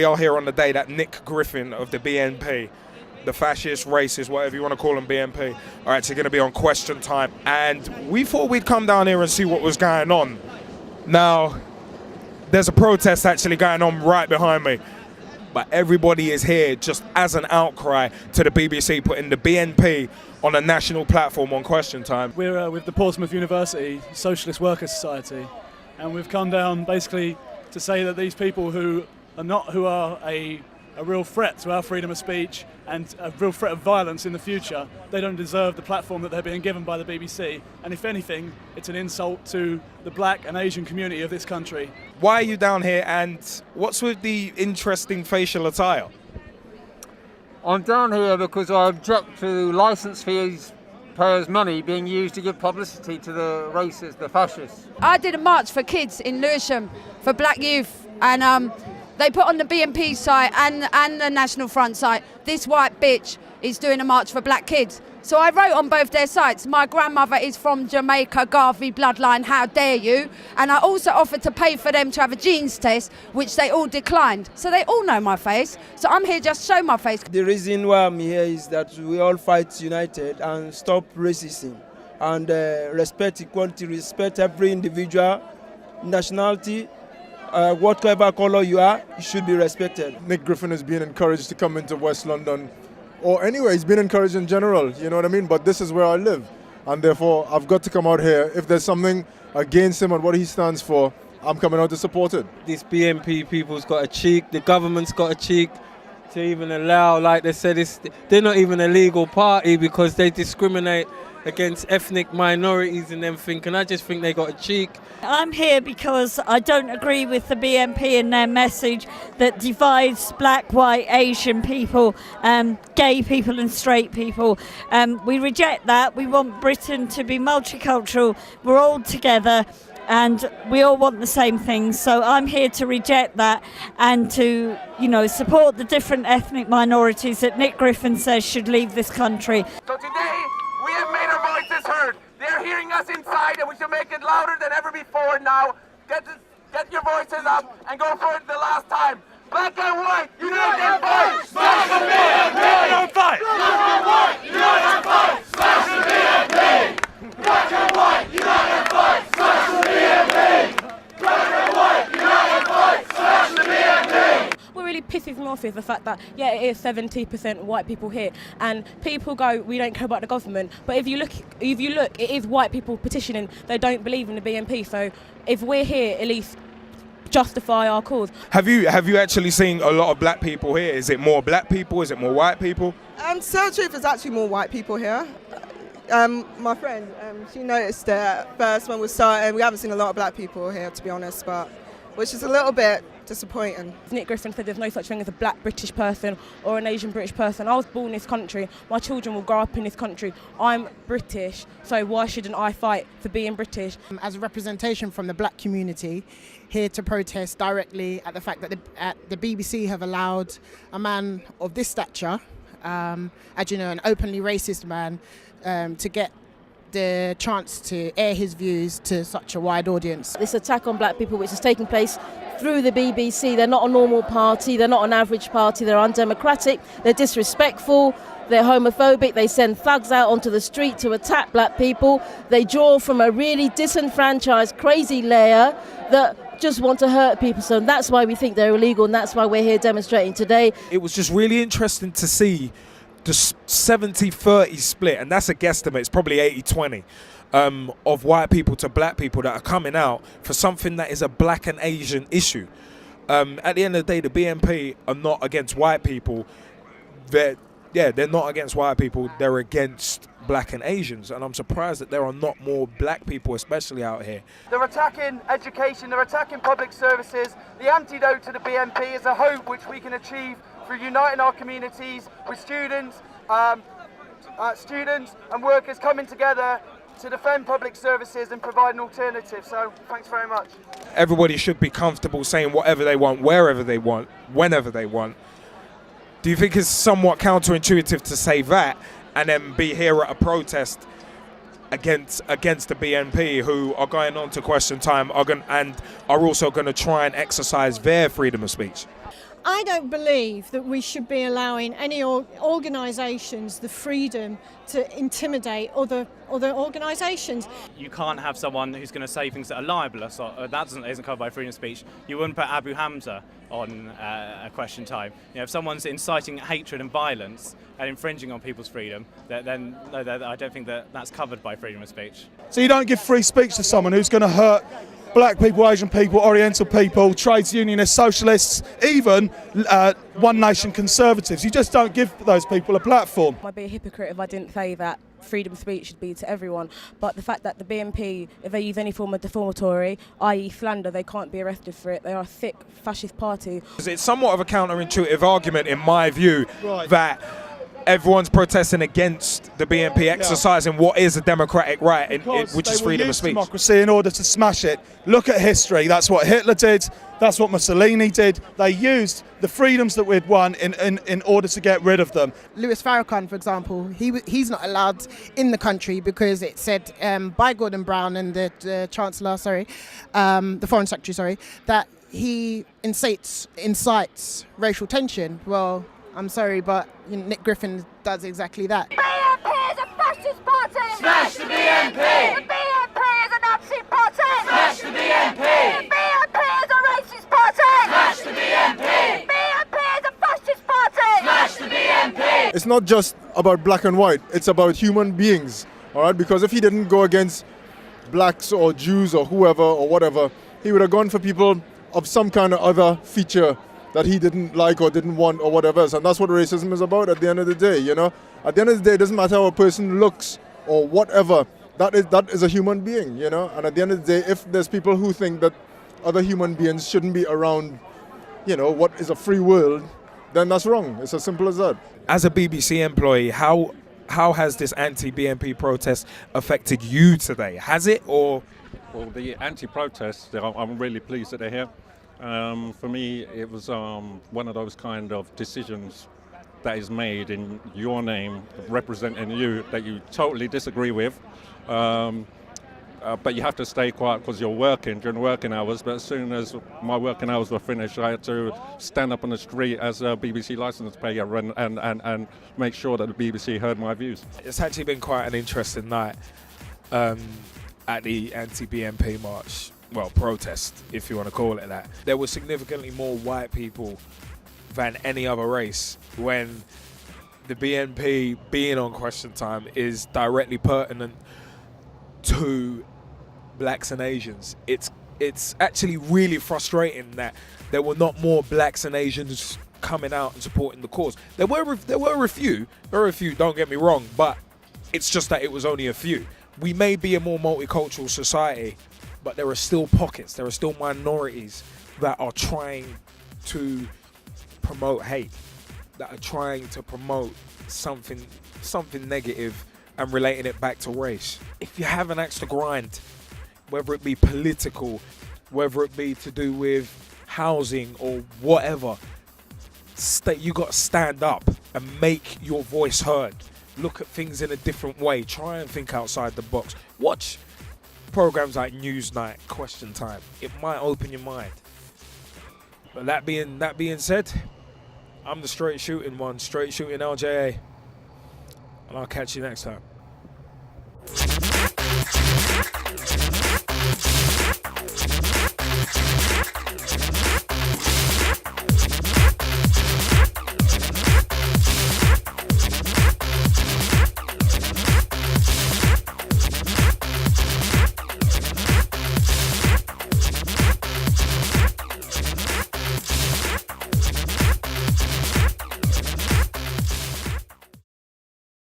we are here on the day that Nick Griffin of the BNP, the fascist, racist, whatever you want to call them, BNP, are actually going to be on Question Time. And we thought we'd come down here and see what was going on. Now, there's a protest actually going on right behind me. But everybody is here just as an outcry to the BBC, putting the BNP on a national platform on Question Time. We're with the Portsmouth University Socialist Workers Society, and we've come down basically to say that these people who are a real threat to our freedom of speech and a real threat of violence in the future, they don't deserve the platform that they're being given by the BBC. And if anything, it's an insult to the black and Asian community of this country. Why are you down here, and what's with the interesting facial attire? I'm down here because I object to licence fees payers' money being used to give publicity to the racists, the fascists. I did a march for kids in Lewisham for black youth, and they put on the BNP site and the National Front site, this white bitch is doing a march for black kids. So I wrote on both their sites, my grandmother is from Jamaica, Garvey bloodline, how dare you? And I also offered to pay for them to have a genes test, which they all declined. So they all know my face. So I'm here just to show my face. The reason why I'm here is that we all fight united and stop racism and respect equality, respect every individual, nationality, whatever colour you are, you should be respected. Nick Griffin is being encouraged to come into West London, or anyway, he's been encouraged in general, you know what I mean? But this is where I live, and therefore I've got to come out here. If there's something against him and what he stands for, I'm coming out to support it. This BNP people's got a cheek, the government's got a cheek to even allow, like they said, they're not even a legal party because they discriminate against ethnic minorities and everything, and I just think they got a cheek. I'm here because I don't agree with the BNP and their message that divides black, white, Asian people, gay people and straight people. We reject that. We want Britain to be multicultural. We're all together and we all want the same things. So I'm here to reject that and to, support the different ethnic minorities that Nick Griffin says should leave this country. So today, we have made our voices heard. They're hearing us inside, and we should make it louder than ever before now. Get your voices up and go for it the last time. Black and white, unite and fight! Smash the BNP! Don't fight! Black and white, unite and fight! Smash the BNP! Black and white, unite and fight! Smash the BNP! Black and white, unite and fight! Smash the BNP! What really pisses me off is the fact that, it is 70% white people here, and people go, we don't care about the government, but if you look, it is white people petitioning. They don't believe in the BNP, so if we're here, at least justify our cause. Have you actually seen a lot of black people here? Is it more black people? Is it more white people? To tell the truth, there's actually more white people here. My friend, she noticed it at first when we started. We haven't seen a lot of black people here, to be honest, which is a little bit disappointing. Nick Griffin said there's no such thing as a black British person or an Asian British person. I was born in this country. My children will grow up in this country. I'm British, so why shouldn't I fight for being British? As a representation from the black community, here to protest directly at the fact that the BBC have allowed a man of this stature, as you know, an openly racist man, to get the chance to air his views to such a wide audience. This attack on black people, which is taking place through the BBC, they're not a normal party, they're not an average party, they're undemocratic, they're disrespectful, they're homophobic, they send thugs out onto the street to attack black people, they draw from a really disenfranchised, crazy layer that just want to hurt people, so that's why we think they're illegal and that's why we're here demonstrating today. It was just really interesting to see the 70-30 split, and that's a guesstimate, it's probably 80-20, of white people to black people that are coming out for something that is a black and Asian issue. At the end of the day, the BNP are not against white people. They're not against white people, they're against black and Asians, and I'm surprised that there are not more black people especially out here. They're attacking education, they're attacking public services. The antidote to the BNP is a hope which we can achieve through uniting our communities with students and workers coming together to defend public services and provide an alternative. So thanks very much. Everybody should be comfortable saying whatever they want, wherever they want, whenever they want. Do you think it's somewhat counterintuitive to say that and then be here at a protest against the BNP, who are going on to Question Time and are also going to try and exercise their freedom of speech? I don't believe that we should be allowing any organisations the freedom to intimidate other organisations. You can't have someone who's going to say things that are libelous, or that isn't covered by freedom of speech. You wouldn't put Abu Hamza on a question time. If someone's inciting hatred and violence and infringing on people's freedom, then no, I don't think that's covered by freedom of speech. So you don't give free speech to someone who's going to hurt black people, Asian people, Oriental people, trades unionists, socialists, even One Nation conservatives. You just don't give those people a platform. I'd be a hypocrite if I didn't say that freedom of speech should be to everyone, but the fact that the BNP, if they use any form of defamatory, i.e. slander, they can't be arrested for it. They are a thick fascist party. It's somewhat of a counterintuitive argument in my view that everyone's protesting against the BNP exercising what is a democratic right, which is freedom of speech. Democracy in order to smash it. Look at history. That's what Hitler did. That's what Mussolini did. They used the freedoms that we'd won in order to get rid of them. Louis Farrakhan, for example, he's not allowed in the country because it said by Gordon Brown and the Chancellor, the Foreign Secretary, that he incites racial tension. Well, I'm sorry, but Nick Griffin does exactly that. BNP is a fascist party! Smash the BNP! The BNP is a Nazi party! Smash the BNP! The BNP is a racist party! Smash the BNP! The BNP is a fascist party! Smash the BNP! It's not just about black and white, it's about human beings, all right? Because if he didn't go against blacks or Jews or whoever or whatever, he would have gone for people of some kind of other feature that he didn't like or didn't want or whatever else. And that's what racism is about at the end of the day, you know? At the end of the day, it doesn't matter how a person looks or whatever. That is a human being, you know? And at the end of the day, if there's people who think that other human beings shouldn't be around, you know, what is a free world, then that's wrong. It's as simple as that. As a BBC employee, how has this anti-BNP protest affected you today? Has it, or? Well, the anti-protests, I'm really pleased that they're here. For me, it was one of those kind of decisions that is made in your name, representing you, that you totally disagree with. But you have to stay quiet because you're working during working hours. But as soon as my working hours were finished, I had to stand up on the street as a BBC licence payer and make sure that the BBC heard my views. It's actually been quite an interesting night at the anti-BNP march. Well, protest, if you want to call it that. There were significantly more white people than any other race when the BNP being on Question Time is directly pertinent to blacks and Asians. It's actually really frustrating that there were not more blacks and Asians coming out and supporting the cause. There were a few, don't get me wrong, but it's just that it was only a few. We may be a more multicultural society, but there are still pockets, there are still minorities that are trying to promote hate, that are trying to promote something negative and relating it back to race. If you have an axe to grind, whether it be political, whether it be to do with housing or whatever, you got to stand up and make your voice heard. Look at things in a different way. Try and think outside the box. Watch programs like Newsnight, Question Time. It might open your mind. But that being said, I'm the straight shooting one, straight shooting LJA. And I'll catch you next time.